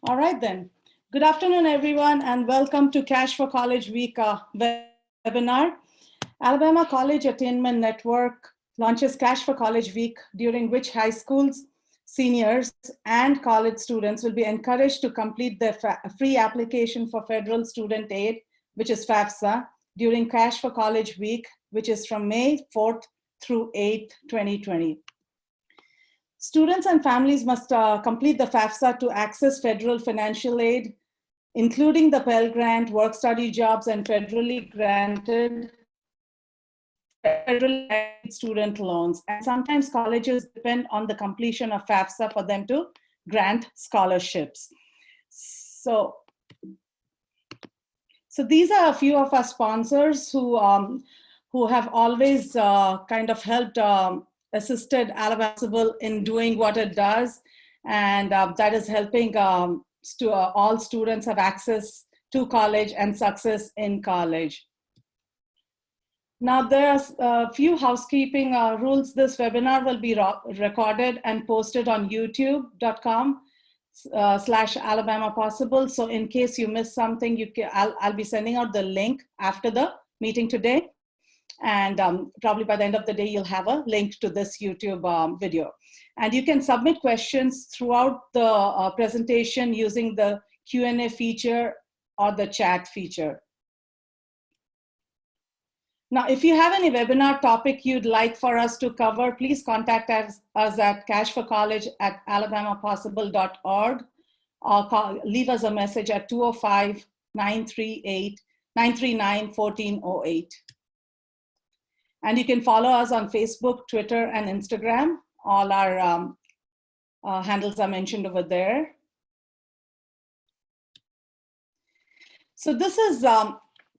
All right then. Good afternoon, everyone, and welcome to Cash for College Week webinar. Alabama College Attainment Network launches Cash for College Week, during which high schools, seniors, and college students will be encouraged to complete their free application for federal student aid, which is FAFSA, during Cash for College Week, which is from May 4th through 8th, 2020. Students and families must complete the FAFSA to access federal financial aid, including the Pell Grant, work study jobs, and federally granted student loans. And sometimes colleges depend on the completion of FAFSA for them to grant scholarships. So these are a few of our sponsors who have always kind of helped assisted Alabama in doing what it does, and that is helping all students have access to college and success in college. Now, there's a few housekeeping rules. This webinar will be recorded and posted on youtube.com/Alabama Possible. So in case you miss something, I'll be sending out the link after the meeting today. And probably by the end of the day, you'll have a link to this YouTube video. And you can submit questions throughout the presentation using the Q&A feature or the chat feature. Now, if you have any webinar topic you'd like for us to cover, please contact us at cashforcollege@alabamapossible.org or leave us a message at 205-939-1408. And you can follow us on Facebook, Twitter, and Instagram. All our handles are mentioned over there. So this is,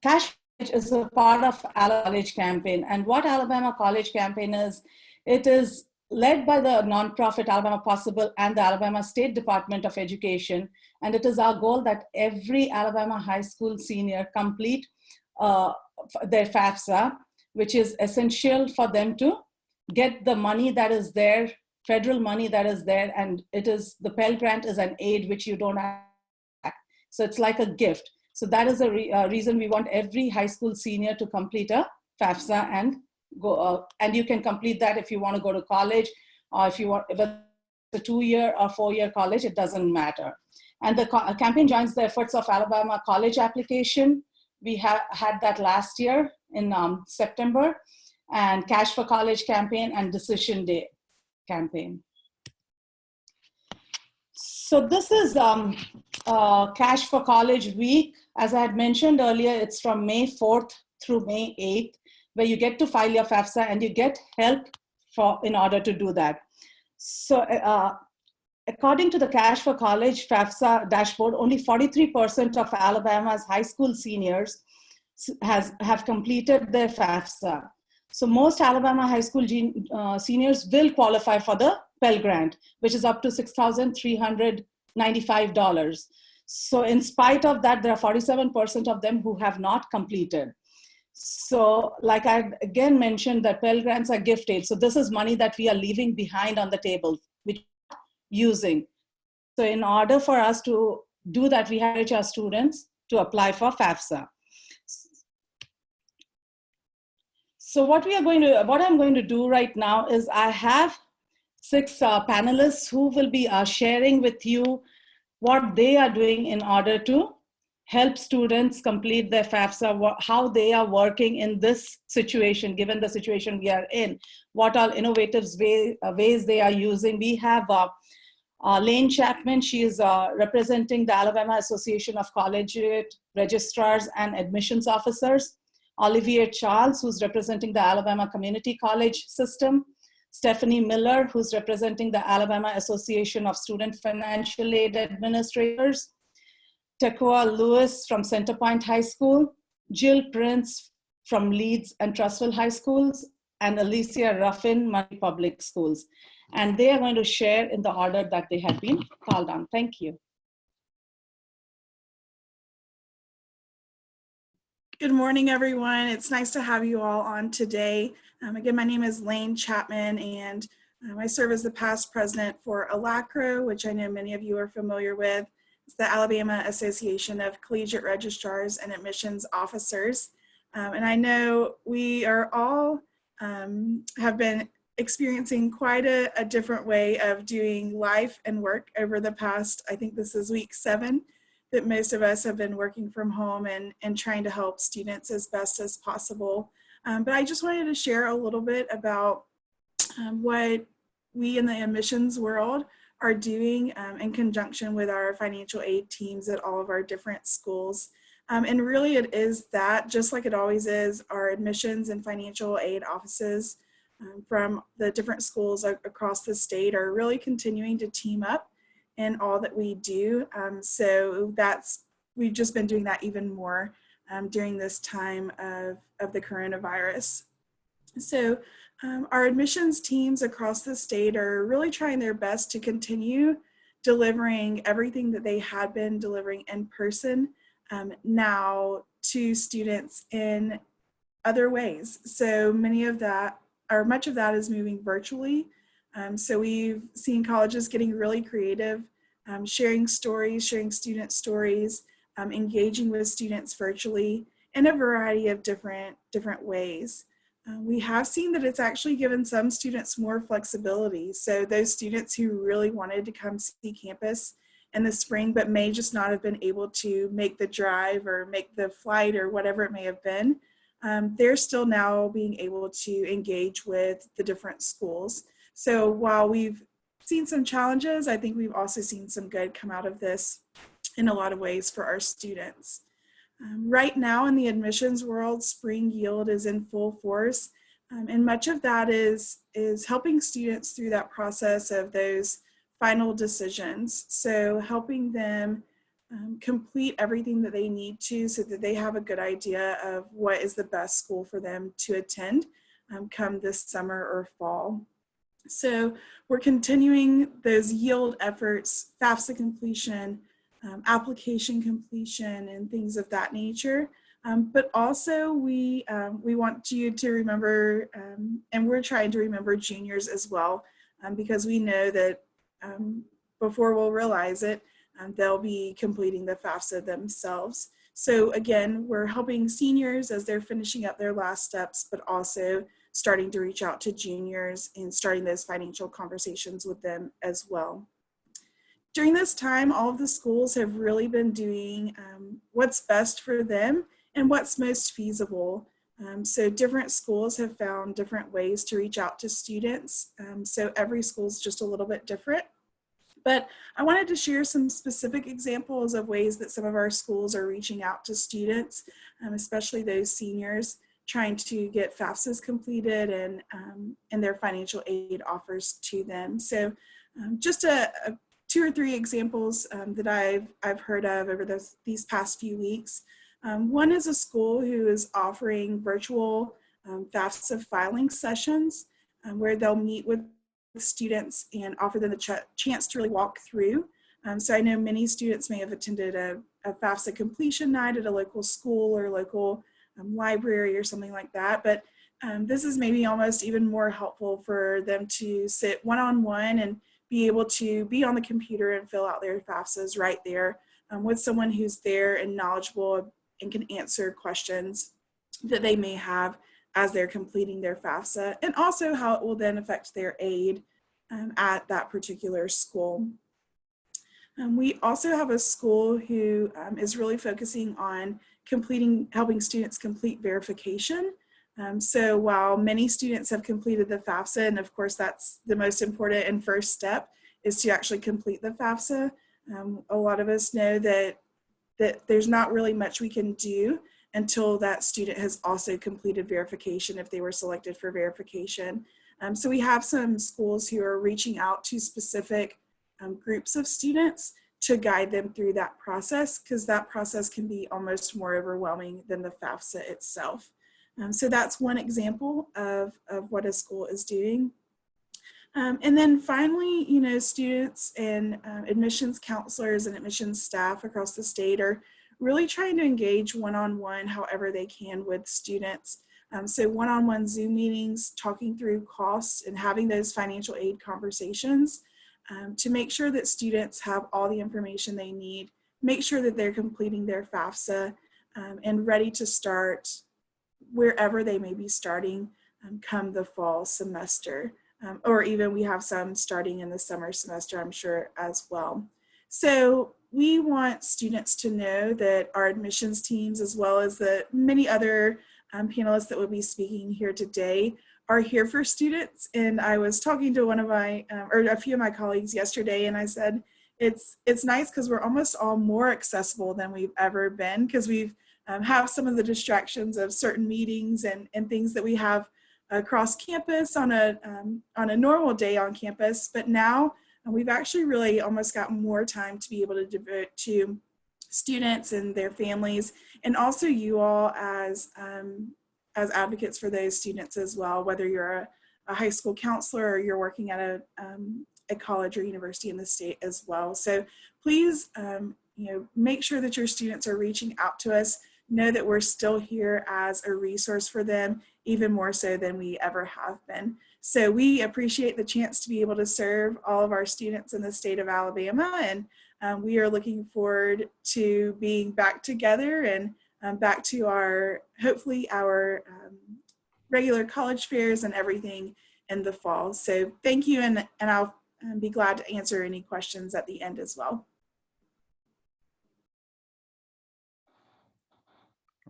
Cash is a part of Alabama College Campaign. And what Alabama College Campaign is, it is led by the nonprofit Alabama Possible and the Alabama State Department of Education. And it is our goal that every Alabama high school senior complete their FAFSA, which is essential for them to get the money that is there, federal money that is there, and the Pell Grant is an aid which you don't have. So it's like a gift. So that is a reason we want every high school senior to complete a FAFSA and go. And you can complete that if you want to go to college, or if you want, if it's a 2-year or 4-year college, it doesn't matter. And the campaign joins the efforts of Alabama College Application. We had that last year in September, and Cash for College Campaign and Decision Day Campaign. So this is Cash for College Week. As I had mentioned earlier, it's from May 4th through May 8th, where you get to file your FAFSA and you get help in order to do that. So according to the Cash for College FAFSA dashboard, only 43% of Alabama's high school seniors have completed their FAFSA. So most Alabama high school seniors will qualify for the Pell Grant, which is up to $6,395. So in spite of that, there are 47% of them who have not completed. So like I again mentioned, that Pell Grants are gift aid. So this is money that we are leaving behind on the table, which we are using. So in order for us to do that, we encourage our students to apply for FAFSA. So what I'm going to do right now is I have 6 panelists who will be sharing with you what they are doing in order to help students complete their FAFSA, how they are working in this situation, given the situation we are in, what all innovative ways they are using. We have Lane Chapman. She is representing the Alabama Association of Collegiate Registrars and Admissions Officers. Olivier Charles, who's representing the Alabama Community College System. Stephanie Miller, who's representing the Alabama Association of Student Financial Aid Administrators. Tekoa Lewis from Centerpoint High School. Jill Prince from Leeds and Trussville High Schools. And Alicia Ruffin, Murray Public Schools. And they are going to share in the order that they have been called on. Thank you. Good morning, everyone. It's nice to have you all on today. Again, my name is Lane Chapman, and I serve as the past president for ALACRA, which I know many of you are familiar with. It's the Alabama Association of Collegiate Registrars and Admissions Officers. And I know we are all have been experiencing quite a different way of doing life and work over the past, I think this is week 7, that most of us have been working from home and trying to help students as best as possible. But I just wanted to share a little bit about what we in the admissions world are doing in conjunction with our financial aid teams at all of our different schools. And really it is that, just like it always is, our admissions and financial aid offices from the different schools across the state are really continuing to team up in all that we do. So we've just been doing that even more during this time of the coronavirus. So our admissions teams across the state are really trying their best to continue delivering everything that they had been delivering in person now to students in other ways. So much of that is moving virtually. So we've seen colleges getting really creative, sharing student stories, engaging with students virtually in a variety of different ways. We have seen that it's actually given some students more flexibility. So those students who really wanted to come see campus in the spring, but may just not have been able to make the drive or make the flight or whatever it may have been, they're still now being able to engage with the different schools. So while we've seen some challenges, I think we've also seen some good come out of this in a lot of ways for our students. Right now in the admissions world, spring yield is in full force, and much of that is helping students through that process of those final decisions. So helping them complete everything that they need to so that they have a good idea of what is the best school for them to attend come this summer or fall. So we're continuing those yield efforts, FAFSA completion, application completion, and things of that nature. But also we want you to remember, and we're trying to remember juniors as well, because we know that before we'll realize it, they'll be completing the FAFSA themselves. So again, we're helping seniors as they're finishing up their last steps, but also starting to reach out to juniors and starting those financial conversations with them as well. During this time, all of the schools have really been doing what's best for them and what's most feasible. So different schools have found different ways to reach out to students. So every school is just a little bit different. But I wanted to share some specific examples of ways that some of our schools are reaching out to students, especially those seniors, trying to get FAFSAs completed and their financial aid offers to them. So just 2 or 3 examples that I've heard of over these past few weeks. One is a school who is offering virtual FAFSA filing sessions where they'll meet with students and offer them the chance to really walk through. So I know many students may have attended a FAFSA completion night at a local school or local library or something like that, but this is maybe almost even more helpful for them to sit one-on-one and be able to be on the computer and fill out their FAFSAs right there with someone who's there and knowledgeable and can answer questions that they may have as they're completing their FAFSA, and also how it will then affect their aid at that particular school. We also have a school who is really focusing on helping students complete verification. So while many students have completed the FAFSA, and of course that's the most important and first step is to actually complete the FAFSA, a lot of us know that there's not really much we can do until that student has also completed verification if they were selected for verification. So we have some schools who are reaching out to specific groups of students to guide them through that process, because that process can be almost more overwhelming than the FAFSA itself. So that's one example of what a school is doing. And then finally, students and admissions counselors and admissions staff across the state are really trying to engage one-on-one however they can with students. So one-on-one Zoom meetings, talking through costs and having those financial aid conversations to make sure that students have all the information they need make sure that they're completing their FAFSA and ready to start wherever they may be starting come the fall semester. Or even we have some starting in the summer semester, I'm sure, as well. So we want students to know that our admissions teams, as well as the many other panelists that will be speaking here today, are here for students. And I was talking to one of my, or a few of my colleagues yesterday, and I said, it's nice because we're almost all more accessible than we've ever been, because we've have some of the distractions of certain meetings and things that we have across campus on a normal day on campus. But now we've actually really almost got more time to be able to devote to students and their families, and also you all as advocates for those students as well, whether you're a high school counselor or you're working at a college or university in the state as well. So please, make sure that your students are reaching out to us. Know that we're still here as a resource for them, even more so than we ever have been. So we appreciate the chance to be able to serve all of our students in the state of Alabama, and we are looking forward to being back together and back to hopefully our regular college fairs and everything in the fall. So thank you, and I'll be glad to answer any questions at the end as well.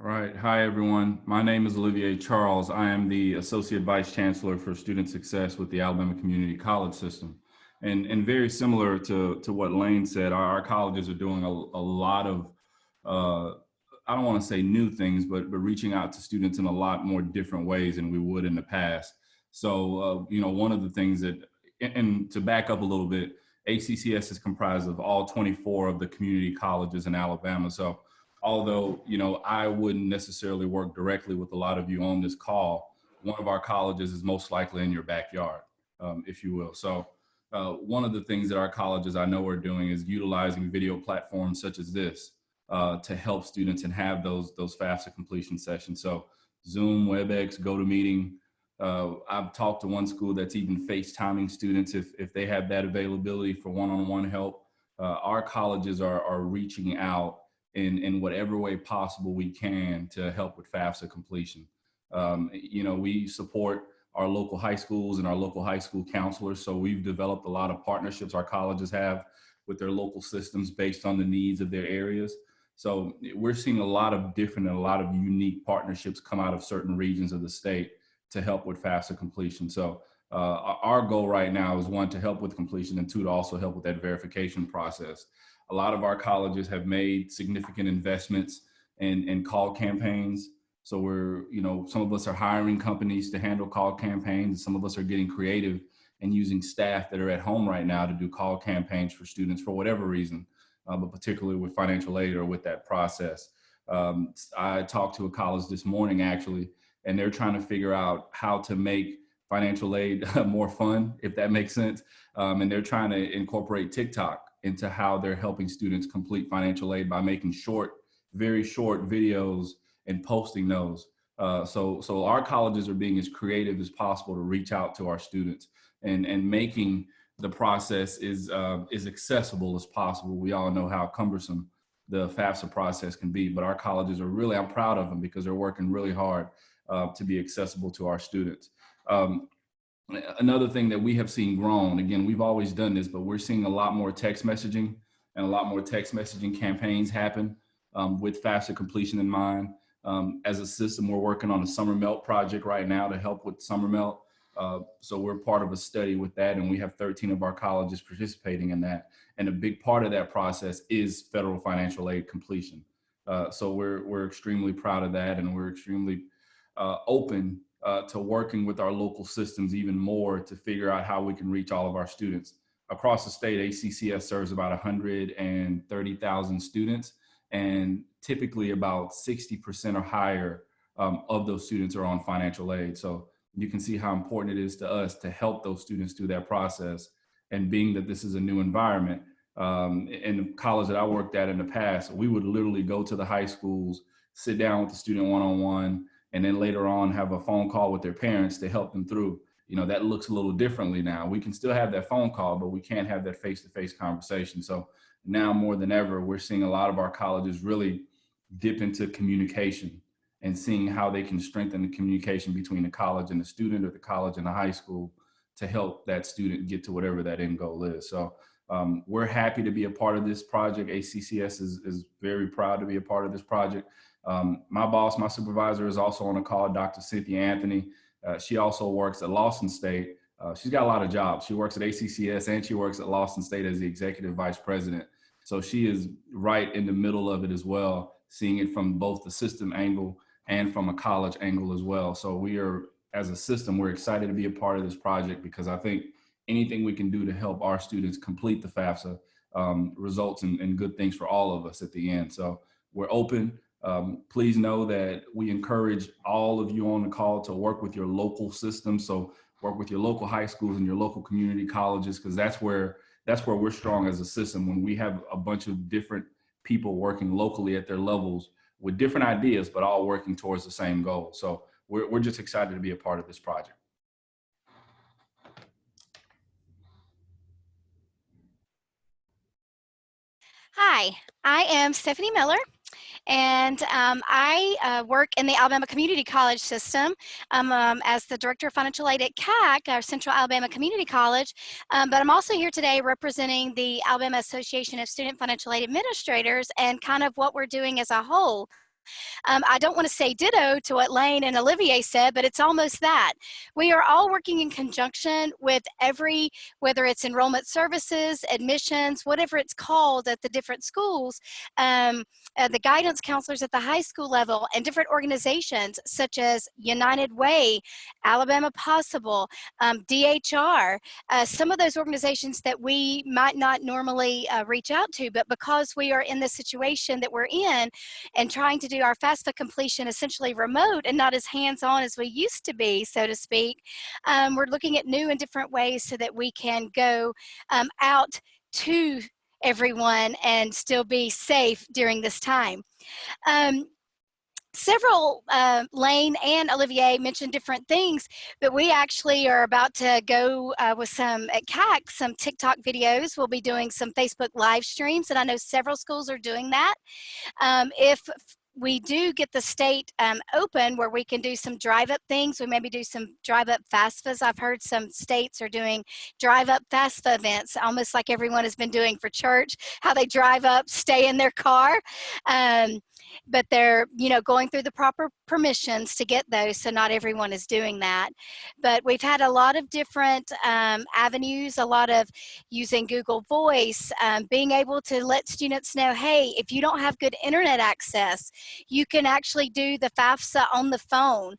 All right. Hi, everyone. My name is Olivier Charles. I am the Associate Vice Chancellor for Student Success with the Alabama Community College System. And very similar to what Lane said, our colleges are doing a lot of, I don't want to say new things, but reaching out to students in a lot more different ways than we would in the past. So, one of the things that, and to back up a little bit, ACCS is comprised of all 24 of the community colleges in Alabama. So although, I wouldn't necessarily work directly with a lot of you on this call, one of our colleges is most likely in your backyard, if you will. So one of the things that our colleges I know are doing is utilizing video platforms such as this to help students and have those FAFSA completion sessions. So Zoom, WebEx, GoToMeeting. I've talked to one school that's even FaceTiming students if they have that availability for one-on-one help. Our colleges are reaching out in whatever way possible we can to help with FAFSA completion. We support our local high schools and our local high school counselors. So we've developed a lot of partnerships our colleges have with their local systems based on the needs of their areas. So we're seeing a lot of different and a lot of unique partnerships come out of certain regions of the state to help with FAFSA completion. So our goal right now is, one, to help with completion, and two, to also help with that verification process. A lot of our colleges have made significant investments in call campaigns. So some of us are hiring companies to handle call campaigns. Some of us are getting creative and using staff that are at home right now to do call campaigns for students for whatever reason, but particularly with financial aid or with that process. I talked to a college this morning, actually, and they're trying to figure out how to make financial aid more fun, if that makes sense. And they're trying to incorporate TikTok into how they're helping students complete financial aid by making very short videos and posting those. So our colleges are being as creative as possible to reach out to our students and making the process is accessible as possible. We all know how cumbersome the FAFSA process can be, but our colleges are really, I'm proud of them because they're working really hard to be accessible to our students. Another thing that we have seen grown, again, we've always done this, but we're seeing a lot more text messaging and a lot more text messaging campaigns happen with FAFSA completion in mind. As a system, we're working on a summer melt project right now to help with summer melt. So we're part of a study with that, and we have 13 of our colleges participating in that. And a big part of that process is federal financial aid completion. So we're extremely proud of that, and we're extremely open to working with our local systems even more to figure out how we can reach all of our students. Across the state, ACCS serves about 130,000 students, and typically about 60% or higher of those students are on financial aid. So you can see how important it is to us to help those students through that process. And being that this is a new environment, in the college that I worked at in the past, we would literally go to the high schools, sit down with the student one-on-one, and then later on have a phone call with their parents to help them through. that looks a little differently now. We can still have that phone call, but we can't have that face-to-face conversation. So now more than ever, we're seeing a lot of our colleges really dip into communication and seeing how they can strengthen the communication between the college and the student, or the college and the high school, to help that student get to whatever that end goal is. So we're happy to be a part of this project. ACCS is very proud to be a part of this project. My boss, my supervisor, is also on the call, Dr. Cynthia Anthony. She also works at Lawson State. She's got a lot of jobs. She works at ACCS and she works at Lawson State as the executive vice president. So she is right in the middle of it as well, seeing it from both the system angle and from a college angle as well. So we are, as a system, we're excited to be a part of this project, because I think anything we can do to help our students complete the FAFSA results in good things for all of us at the end. So we're open. Please know that we encourage all of you on the call to work with your local system. So work with your local high schools and your local community colleges, because that's where we're strong as a system. When we have a bunch of different people working locally at their levels with different ideas, but all working towards the same goal. So we're just excited to be a part of this project. Hi, I am Stephanie Miller, and I work in the Alabama Community College system as the Director of Financial Aid at CAC, our Central Alabama Community College, but I'm also here today representing the Alabama Association of Student Financial Aid Administrators and kind of what we're doing as a whole. I don't want to say ditto to what Lane and Olivier said, but it's almost that. We are all working in conjunction with whether it's enrollment services, admissions, whatever it's called at the different schools, the guidance counselors at the high school level, and different organizations such as United Way, Alabama Possible, DHR, some of those organizations that we might not normally reach out to, but because we are in the situation that we're in and trying to do our FAFSA completion essentially remote and not as hands-on as we used to be, so to speak, we're looking at new and different ways so that we can go out to everyone and still be safe during this time. Several, Lane and Olivier mentioned different things, but we actually are about to go with some, at CAC, some TikTok videos. We'll be doing some Facebook live streams, and I know several schools are doing that. If we do get the state open where we can do some drive-up things, we maybe do some drive-up FAFSAs. I've heard some states are doing drive-up FAFSA events, almost like everyone has been doing for church, how they drive up, stay in their car. But they're, going through the proper permissions to get those, so not everyone is doing that. But we've had a lot of different avenues, a lot of using Google Voice, being able to let students know, hey, if you don't have good internet access, you can actually do the FAFSA on the phone.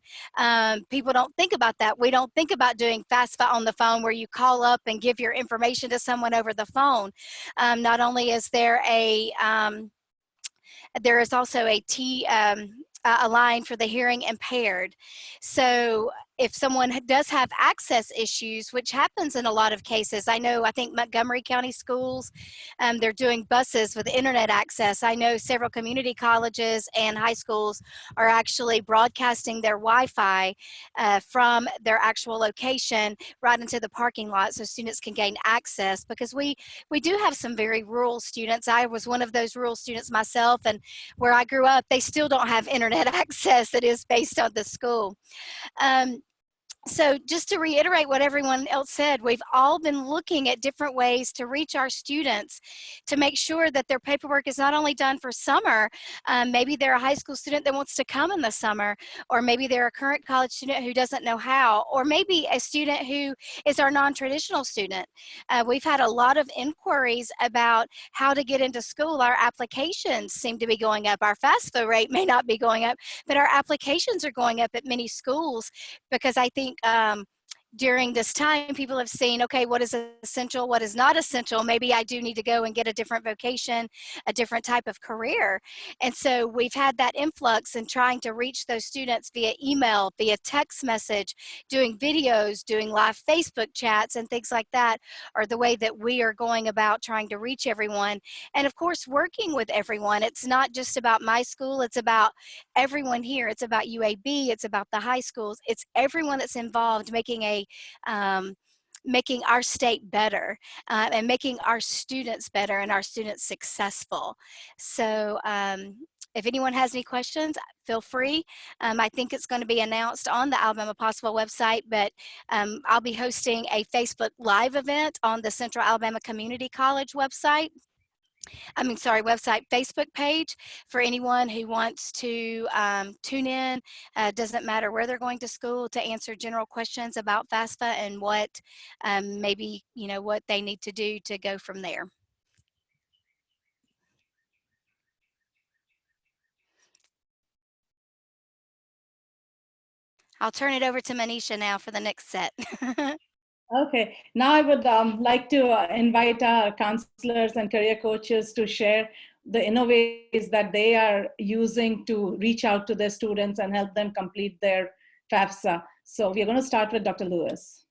People don't think about that. We don't think about doing FAFSA on the phone where you call up and give your information to someone over the phone. Not only is there there is also a line for the hearing impaired. So if someone does have access issues, which happens in a lot of cases, I think Montgomery County schools, they're doing buses with internet access. I know several community colleges and high schools are actually broadcasting their Wi-Fi from their actual location right into the parking lot so students can gain access, because we do have some very rural students. I was one of those rural students myself, and where I grew up, they still don't have internet access that is based on the school. So just to reiterate what everyone else said, we've all been looking at different ways to reach our students to make sure that their paperwork is not only done for summer, maybe they're a high school student that wants to come in the summer, or maybe they're a current college student who doesn't know how, or maybe a student who is our non-traditional student. We've had a lot of inquiries about how to get into school. Our applications seem to be going up. Our FAFSA rate may not be going up, but our applications are going up at many schools, because I think during this time, people have seen, okay, what is essential, what is not essential. Maybe I do need to go and get a different vocation, a different type of career. And so we've had that influx in trying to reach those students via email, via text message, doing videos, doing live Facebook chats, and things like that are the way that we are going about trying to reach everyone. And of course, working with everyone. It's not just about my school, it's about everyone here. It's about UAB, it's about the high schools, it's everyone that's involved making a way making our state better and making our students better and our students successful. So if anyone has any questions, feel free. I think it's going to be announced on the Alabama Possible website, but I'll be hosting a Facebook Live event on the Central Alabama Community College website. Website Facebook page for anyone who wants to tune in. Doesn't matter where they're going to school, to answer general questions about FAFSA and what maybe, what they need to do to go from there. I'll turn it over to Manisha now for the next set. Okay, now I would like to invite our counselors and career coaches to share the innovations that they are using to reach out to their students and help them complete their FAFSA. So we're going to start with Dr. Lewis.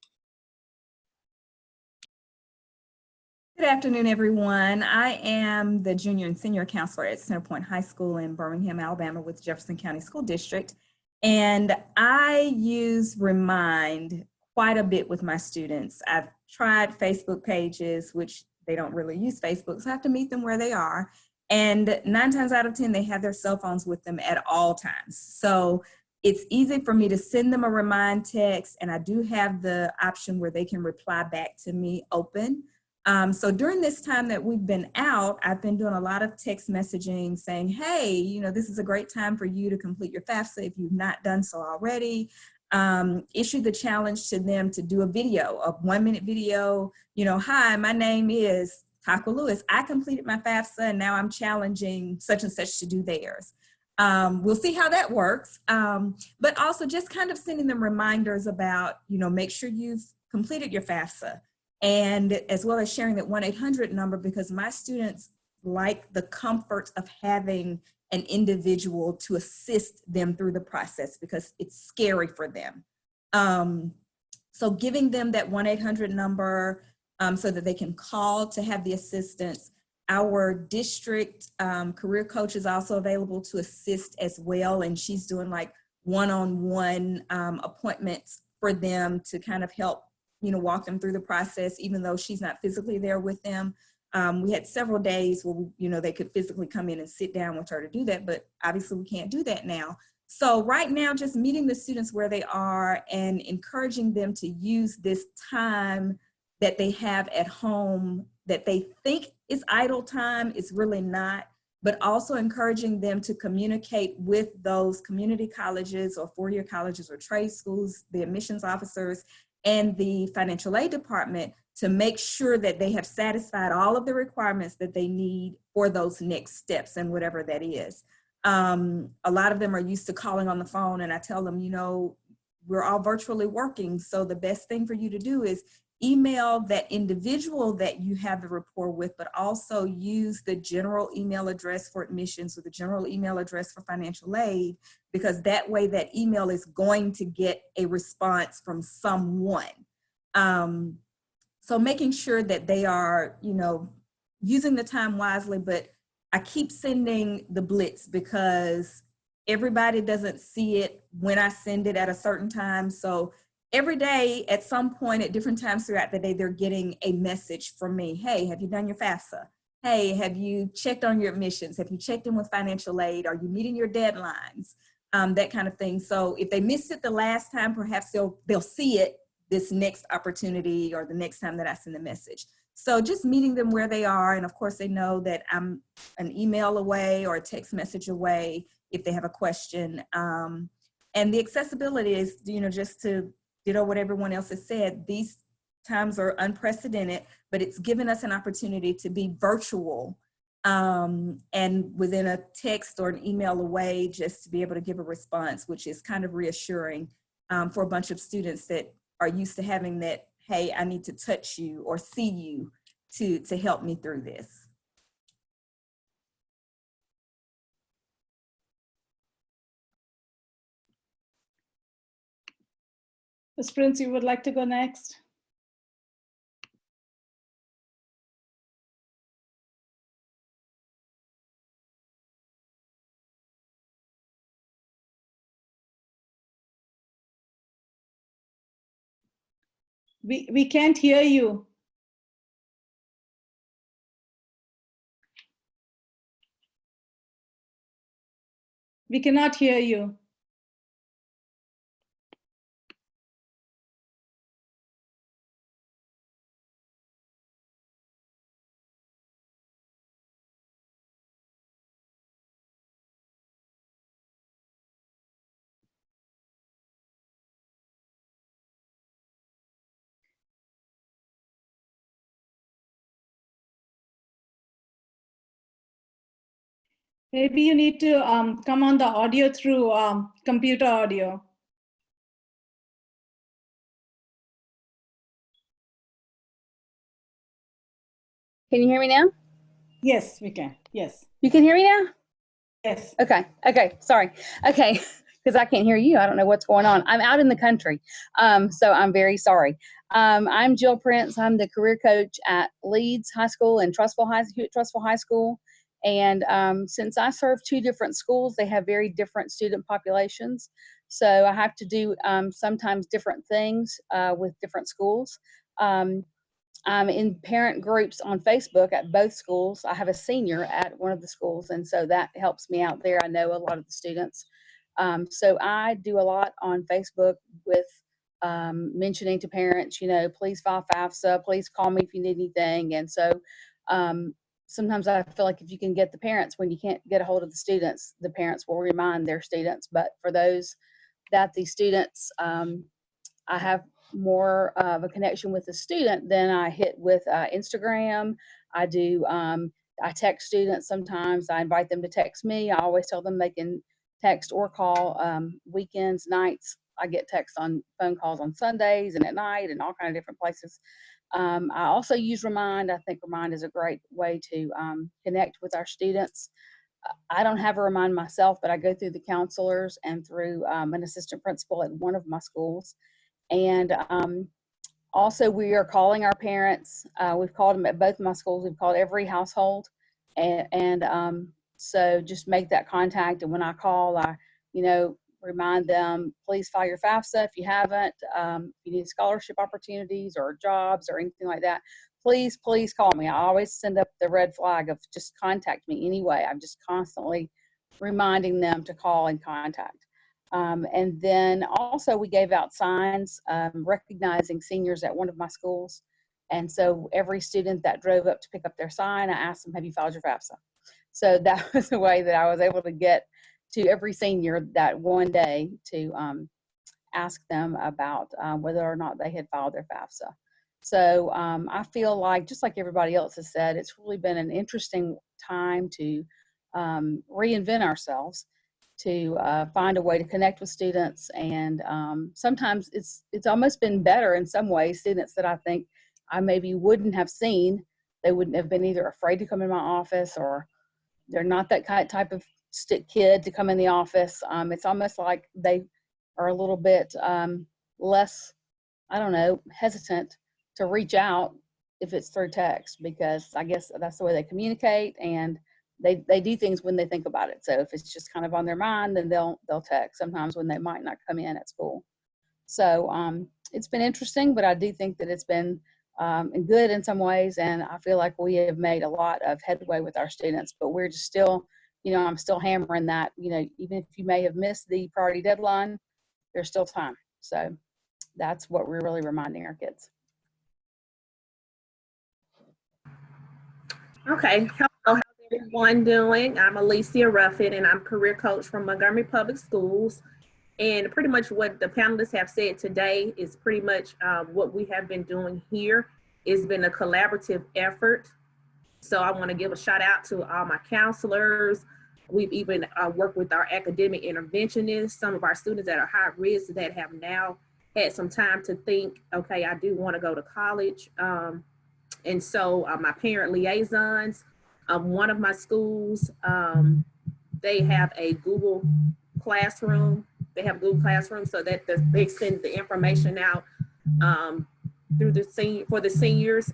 Good afternoon, everyone. I am the junior and senior counselor at Centerpoint High School in Birmingham, Alabama with Jefferson County School District. And I use Remind quite a bit with my students. I've tried Facebook pages, which they don't really use Facebook, so I have to meet them where they are. And 9 times out of 10, they have their cell phones with them at all times. So it's easy for me to send them a Remind text, and I do have the option where they can reply back to me open. So during this time that we've been out, I've been doing a lot of text messaging saying, hey, this is a great time for you to complete your FAFSA if you've not done so already. Issue the challenge to them to do a video, a 1-minute video. Hi, my name is Taco Lewis. I completed my FAFSA and now I'm challenging such and such to do theirs. We'll see how that works. But also just kind of sending them reminders about, make sure you've completed your FAFSA. And as well as sharing that 1-800 number, because my students like the comfort of having an individual to assist them through the process because it's scary for them. So giving them that 1-800 number so that they can call to have the assistance. Our district career coach is also available to assist as well. And she's doing like one-on-one appointments for them to kind of help walk them through the process, even though she's not physically there with them. We had several days where, they could physically come in and sit down with her to do that, but obviously we can't do that now. So right now, just meeting the students where they are and encouraging them to use this time that they have at home that they think is idle time, it's really not, but also encouraging them to communicate with those community colleges or four-year colleges or trade schools, the admissions officers, and the financial aid department to make sure that they have satisfied all of the requirements that they need for those next steps and whatever that is. A lot of them are used to calling on the phone, and I tell them, we're all virtually working. So the best thing for you to do is email that individual that you have the rapport with, but also use the general email address for admissions or the general email address for financial aid, because that way that email is going to get a response from someone. So making sure that they are, using the time wisely, but I keep sending the blitz because everybody doesn't see it when I send it at a certain time. So every day at some point at different times throughout the day, they're getting a message from me. Hey, have you done your FAFSA? Hey, have you checked on your admissions? Have you checked in with financial aid? Are you meeting your deadlines? That kind of thing. So if they missed it the last time, perhaps they'll see it this next opportunity or the next time that I send a message. So just meeting them where they are. And of course they know that I'm an email away or a text message away if they have a question. And the accessibility is, just to what everyone else has said, these times are unprecedented, but it's given us an opportunity to be virtual and within a text or an email away, just to be able to give a response, which is kind of reassuring for a bunch of students that are used to having that, hey, I need to touch you or see you to help me through this. Ms. Prince, you would like to go next? We can't hear you. We cannot hear you. Maybe you need to come on the audio through computer audio. Can you hear me now? Yes, we can. Yes. You can hear me now? Yes. Okay. Okay. Sorry. Okay. Because I can't hear you. I don't know what's going on. I'm out in the country. So I'm very sorry. I'm Jill Prince. I'm the career coach at Leeds High School and Trussville High School. And since I serve two different schools, they have very different student populations. So I have to do sometimes different things with different schools. I'm in parent groups on Facebook at both schools. I have a senior at one of the schools, and so that helps me out there. I know a lot of the students. So I do a lot on Facebook with mentioning to parents, you know, please file FAFSA, please call me if you need anything. And so sometimes I feel like if you can get the parents, when you can't get a hold of the students, the parents will remind their students. But for those that the students, I have more of a connection with the student than I hit with Instagram. I do, I text students sometimes. I invite them to text me. I always tell them they can text or call weekends, nights. I get texts on phone calls on Sundays and at night and all kinds of different places. I also use Remind. I think Remind is a great way to connect with our students. I don't have a Remind myself, but I go through the counselors and through an assistant principal at one of my schools. And also we are calling our parents. We've called them at both of my schools. We've called every household. And so just make that contact. And when I call, I, you know, remind them, please file your FAFSA if you haven't. If you need scholarship opportunities or jobs or anything like that, please call me. I always send up the red flag of just contact me anyway. I'm just constantly reminding them to call and contact. And then also we gave out signs recognizing seniors at one of my schools. And so every student that drove up to pick up their sign, I asked them, have you filed your FAFSA? So that was the way that I was able to get to every senior that one day to ask them about whether or not they had filed their FAFSA. So I feel like, just like everybody else has said, it's really been an interesting time to reinvent ourselves, to find a way to connect with students. And sometimes it's almost been better in some ways. Students that I think I maybe wouldn't have seen, they wouldn't have been either afraid to come in my office, or they're not that type of kid to come in the office. It's almost like they are a little bit less, I don't know, hesitant to reach out if it's through text, because I guess that's the way they communicate, and they do things when they think about it. So if it's just kind of on their mind, then they'll text sometimes when they might not come in at school. So it's been interesting, but I do think that it's been good in some ways, and I feel like we have made a lot of headway with our students, but we're just still, you know, I'm still hammering that, you know, even if you may have missed the priority deadline, there's still time. So that's what we're really reminding our kids. Okay, hello, how's everyone doing? I'm Alicia Ruffin, and I'm career coach from Montgomery Public Schools. And pretty much what the panelists have said today is pretty much what we have been doing here. It's been a collaborative effort. So I want to give a shout out to all my counselors. We've even worked with our academic interventionists, some of our students that are high risk that have now had some time to think, okay, I do want to go to college. And so my parent liaisons, one of my schools, they have a Google Classroom. They have Google Classroom, so that they send the information out through for the seniors.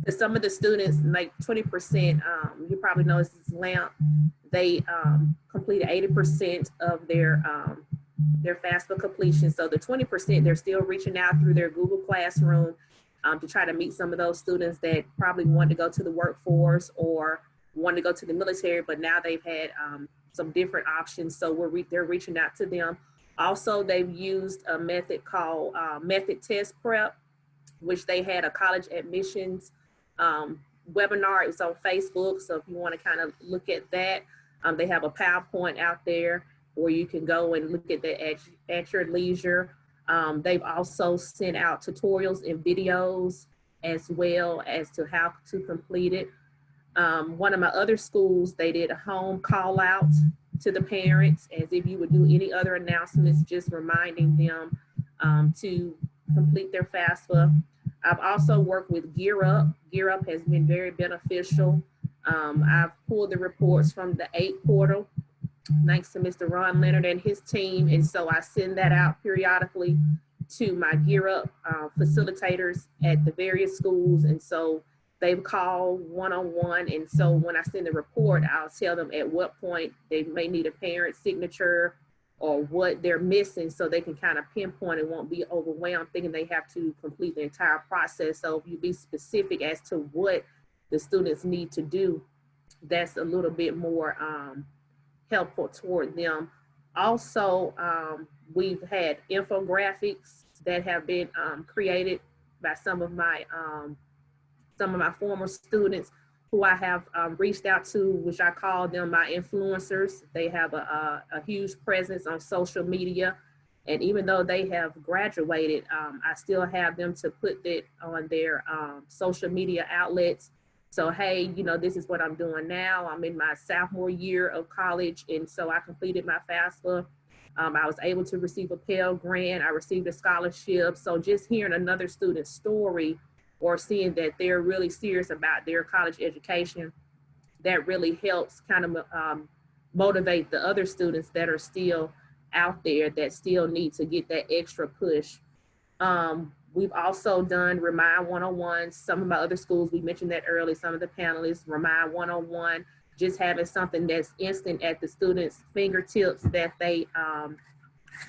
Some of the students, like 20%, you probably know this is LAMP, they completed 80% of their their FAFSA completion. So the 20%, they're still reaching out through their Google Classroom to try to meet some of those students that probably want to go to the workforce or want to go to the military, but now they've had some different options. So they're reaching out to them. Also, they've used a method called Method Test Prep, which they had a college admissions webinar. It's on Facebook. So if you want to kind of look at that, they have a PowerPoint out there where you can go and look at that at your leisure. They've also sent out tutorials and videos as well as to how to complete it. One of my other schools, they did a home call out to the parents as if you would do any other announcements, just reminding them to complete their FAFSA. I've also worked with Gear Up. Gear Up has been very beneficial. I've pulled the reports from the 8 portal, thanks to Mr. Ron Leonard and his team. And so I send that out periodically to my Gear Up facilitators at the various schools. And so they've called one-on-one. And so when I send the report, I'll tell them at what point they may need a parent signature or what they're missing so they can kind of pinpoint and won't be overwhelmed thinking they have to complete the entire process. So if you be specific as to what the students need to do, that's a little bit more helpful toward them. Also, we've had infographics that have been created by some of my former students who I have reached out to, which I call them my influencers. They have a huge presence on social media. And even though they have graduated, I still have them to put it on their social media outlets. So, hey, you know, this is what I'm doing now. I'm in my sophomore year of college. And so I completed my FAFSA. I was able to receive a Pell Grant. I received a scholarship. So just hearing another student's story or seeing that they're really serious about their college education, that really helps kind of motivate the other students that are still out there that still need to get that extra push. We've also done Remind 101. Some of my other schools, we mentioned that earlier, some of the panelists, Remind 101, just having something that's instant at the students' fingertips that they,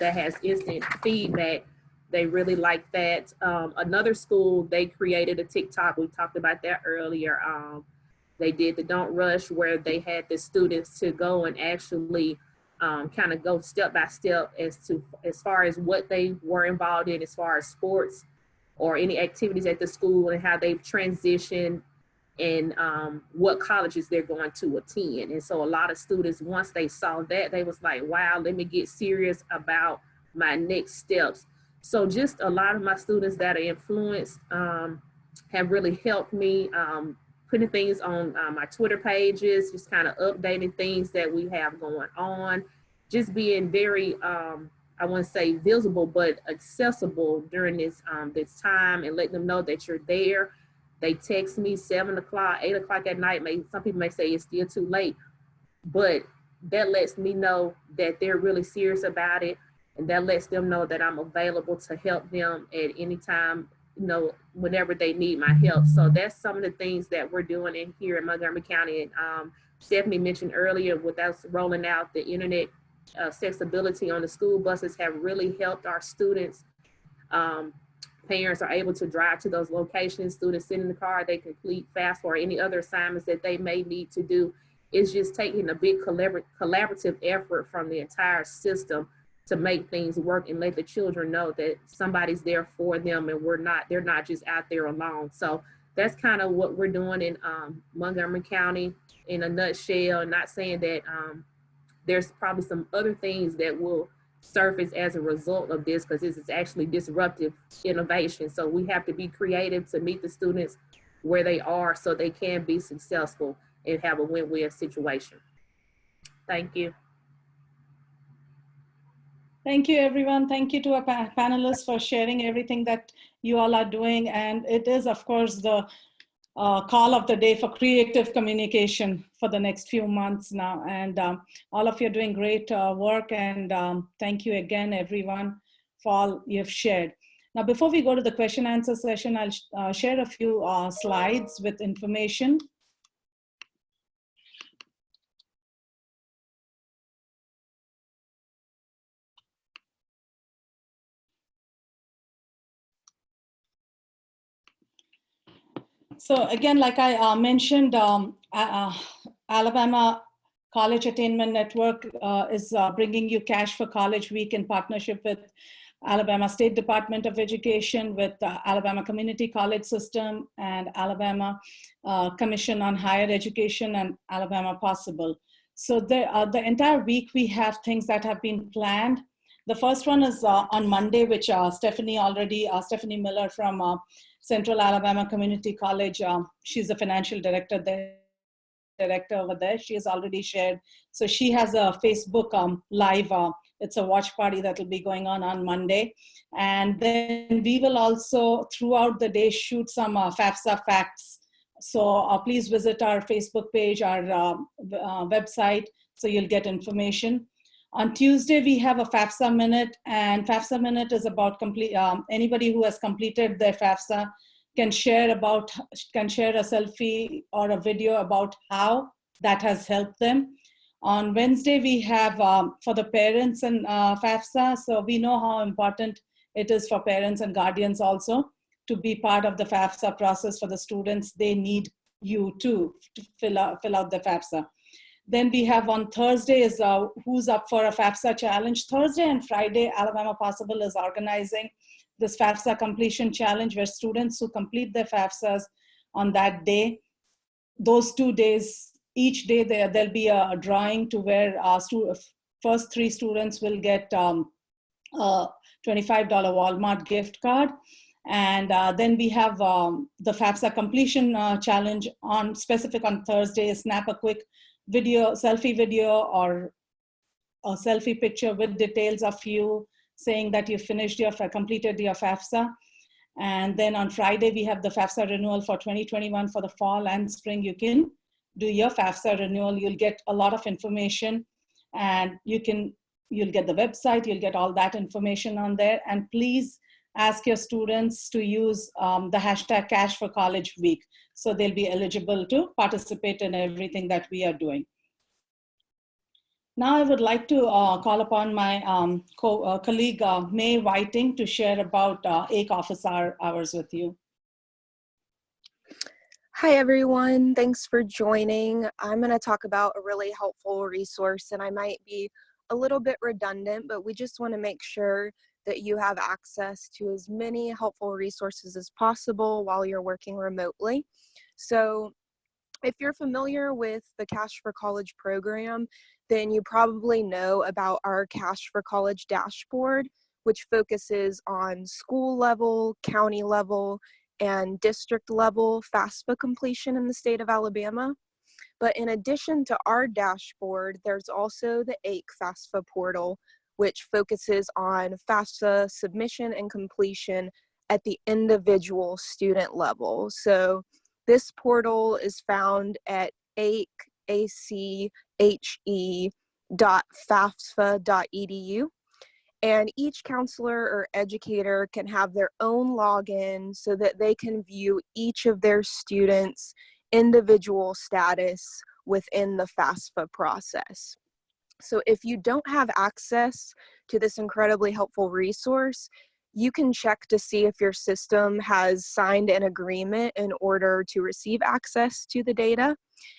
that has instant feedback. They really like that. Another school, they created a TikTok. We talked about that earlier. They did the Don't Rush, where they had the students to go and actually kind of go step by step as far as what they were involved in as far as sports or any activities at the school and how they've transitioned and what colleges they're going to attend. And so a lot of students, once they saw that, they was like, wow, let me get serious about my next steps. So just a lot of my students that are influenced have really helped me putting things on my Twitter pages, just kind of updating things that we have going on, just being very, I wouldn't say visible, but accessible during this this time and let them know that you're there. They text me 7 o'clock, 8 o'clock at night. Some people may say it's still too late, but that lets me know that they're really serious about it. And that lets them know that I'm available to help them at any time, you know, whenever they need my help. So that's some of the things that we're doing in here in Montgomery County. And Stephanie mentioned earlier with us rolling out the internet accessibility on the school buses have really helped our students. Parents are able to drive to those locations. Students sit in the car, they complete FAFSA or any other assignments that they may need to do. It's just taking a big collaborative effort from the entire system to make things work and let the children know that somebody's there for them and they're not just out there alone. So that's kind of what we're doing in Montgomery County in a nutshell. Not saying that there's probably some other things that will surface as a result of this, because this is actually disruptive innovation. So we have to be creative to meet the students where they are so they can be successful and have a win-win situation. Thank you. Thank you, everyone. Thank you to our panelists for sharing everything that you all are doing. And it is, of course, the call of the day for creative communication for the next few months now. And all of you are doing great work. And thank you again, everyone, for all you've shared. Now, before we go to the question answer session, I'll share a few slides with information. So again, like I mentioned, Alabama College Attainment Network is bringing you Cash for College Week in partnership with Alabama State Department of Education, with Alabama Community College System, and Alabama Commission on Higher Education, and Alabama Possible. So the entire week we have things that have been planned. The first one is on Monday, which Stephanie Miller from Central Alabama Community College, she's the financial director over there. She has already shared. So she has a Facebook live. It's a watch party that will be going on Monday. And then we will also, throughout the day, shoot some FAFSA facts. So please visit our Facebook page, our website, so you'll get information. On Tuesday, we have a FAFSA Minute, and FAFSA Minute is about anybody who has completed their FAFSA can share a selfie or a video about how that has helped them. On Wednesday, we have for the parents and FAFSA, so we know how important it is for parents and guardians also to be part of the FAFSA process for the students. They need you to fill out the FAFSA. Then we have on Thursday is who's up for a FAFSA challenge. Thursday and Friday, Alabama Possible is organizing this FAFSA completion challenge, where students who complete their FAFSAs on that day, those 2 days, each day there'll be a drawing to where first 3 students will get a $25 Walmart gift card. And then we have the FAFSA completion challenge on Thursday. Snap a quick selfie video or a selfie picture with details of you saying that you completed your FAFSA. And then on Friday, we have the FAFSA renewal for 2021 for the fall and spring. You can do your FAFSA renewal. You'll get a lot of information, and you'll get the website, you'll get all that information on there. And please ask your students to use the hashtag Cash for College Week, so they'll be eligible to participate in everything that we are doing. Now I would like to call upon my colleague, May Whiting, to share about AIC office hours with you. Hi, everyone. Thanks for joining. I'm going to talk about a really helpful resource, and I might be a little bit redundant, but we just want to make sure that you have access to as many helpful resources as possible while you're working remotely. So if you're familiar with the Cash for College program, then you probably know about our Cash for College dashboard, which focuses on school level, county level, and district level FAFSA completion in the state of Alabama. But in addition to our dashboard, there's also the AIC FAFSA portal, which focuses on FAFSA submission and completion at the individual student level. So this portal is found at aiche.fafsa.edu. And each counselor or educator can have their own login so that they can view each of their students' individual status within the FAFSA process. So if you don't have access to this incredibly helpful resource, you can check to see if your system has signed an agreement in order to receive access to the data.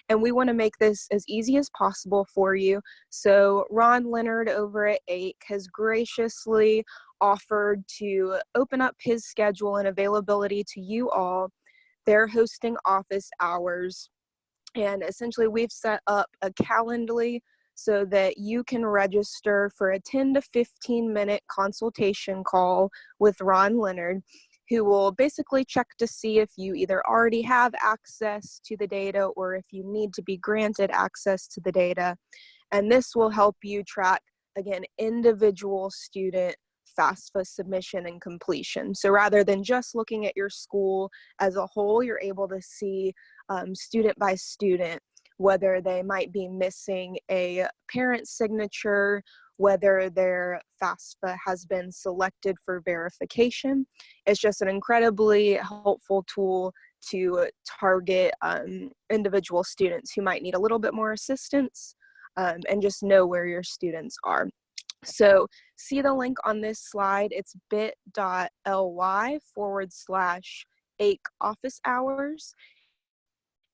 And we want to make this as easy as possible for you. So Ron Leonard over at AIC has graciously offered to open up his schedule and availability to you all. They're hosting office hours. And essentially we've set up a Calendly so that you can register for a 10 to 15 minute consultation call with Ron Leonard, who will basically check to see if you either already have access to the data or if you need to be granted access to the data. And this will help you track, again, individual student FAFSA submission and completion. So rather than just looking at your school as a whole, you're able to see student by student whether they might be missing a parent signature, whether their FAFSA has been selected for verification. It's just an incredibly helpful tool to target individual students who might need a little bit more assistance and just know where your students are. So see the link on this slide. It's bit.ly/AIC AIC office hours.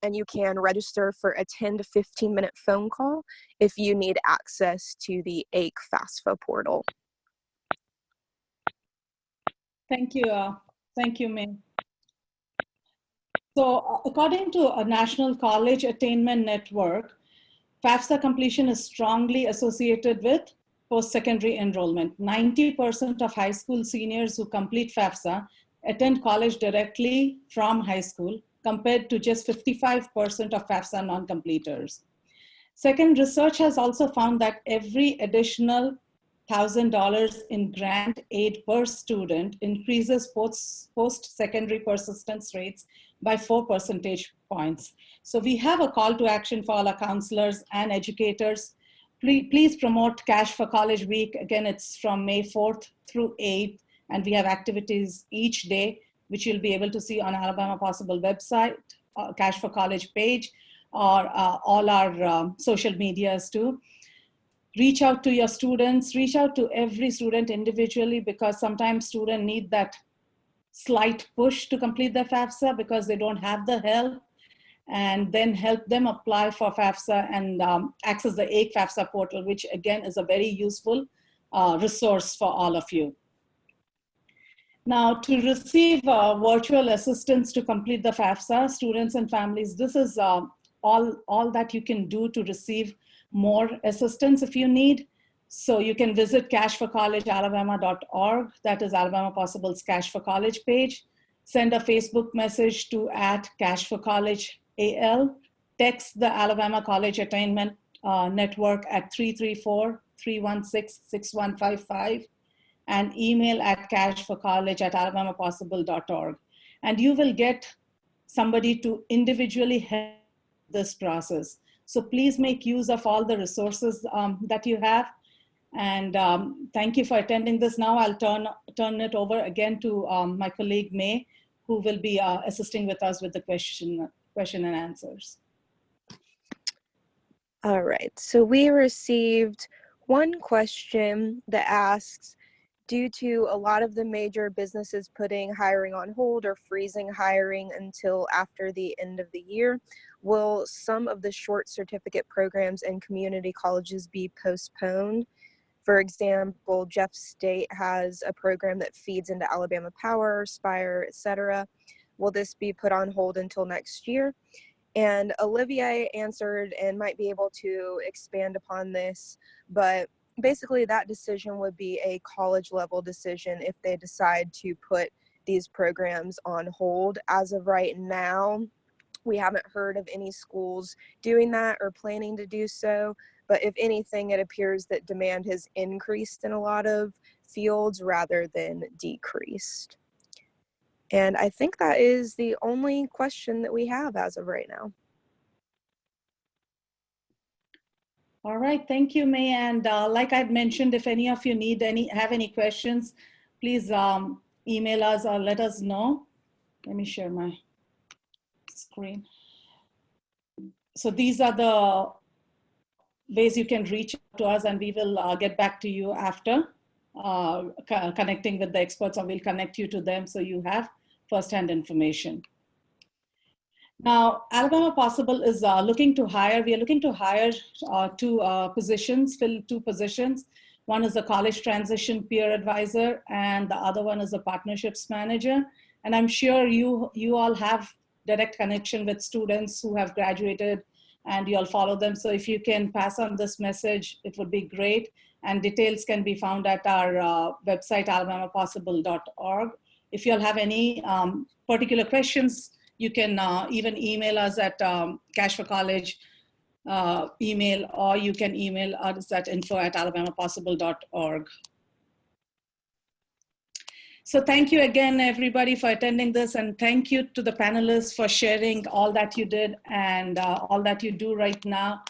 And you can register for a 10 to 15-minute phone call if you need access to the AIC FAFSA portal. Thank you, May. So according to a National College Attainment Network, FAFSA completion is strongly associated with post-secondary enrollment. 90% of high school seniors who complete FAFSA attend college directly from high school, compared to just 55% of FAFSA non-completers. Second, research has also found that every additional $1,000 in grant aid per student increases post-secondary persistence rates by 4 percentage points. So we have a call to action for all our counselors and educators. Please promote Cash for College Week. Again, it's from May 4th through 8th, and we have activities each day, which you'll be able to see on Alabama Possible website, Cash for College page, or all our social medias too. Reach out to your students, reach out to every student individually, because sometimes students need that slight push to complete their FAFSA because they don't have the help, and then help them apply for FAFSA and access the AIC FAFSA portal, which again is a very useful resource for all of you. Now, to receive virtual assistance to complete the FAFSA, students and families, this is all that you can do to receive more assistance if you need. So you can visit cashforcollegealabama.org. That is Alabama Possible's Cash for College page. Send a Facebook message to @CashForCollegeAL. Text the Alabama College Attainment Network at 334-316-6155. And email at cashforcollege@alabamapossible.org. And you will get somebody to individually help this process. So please make use of all the resources that you have. And thank you for attending this. Now I'll turn it over again to my colleague May, who will be assisting with us with the question and answers. All right, so we received one question that asks, due to a lot of the major businesses putting hiring on hold or freezing hiring until after the end of the year, will some of the short certificate programs in community colleges be postponed? For example, Jeff State has a program that feeds into Alabama Power, Spire, etc. Will this be put on hold until next year? And Olivier answered and might be able to expand upon this, but basically that decision would be a college level decision if they decide to put these programs on hold. As of right now, we haven't heard of any schools doing that or planning to do so. But if anything, it appears that demand has increased in a lot of fields rather than decreased. And I think that is the only question that we have as of right now. All right, thank you, May. And like I'd mentioned, if any of you have any questions, please email us or let us know. Let me share my screen. So these are the ways you can reach out to us, and we will get back to you after connecting with the experts, or we'll connect you to them so you have firsthand information. Now, Alabama Possible is looking to hire. We are looking to hire fill 2 positions. One is a college transition peer advisor, and the other one is a partnerships manager. And I'm sure you all have direct connection with students who have graduated, and you'll follow them. So if you can pass on this message, it would be great. And details can be found at our website, alabamapossible.org. If you'll have any particular questions, you can even email us at Cash for College email, or you can email us at info@alabamapossible.org. So thank you again, everybody, for attending this, and thank you to the panelists for sharing all that you did and all that you do right now.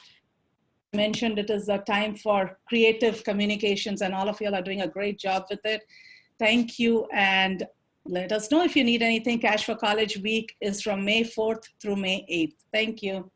I mentioned it is a time for creative communications, and all of you are doing a great job with it. Thank you, and let us know if you need anything. Cash for College Week is from May 4th through May 8th. Thank you.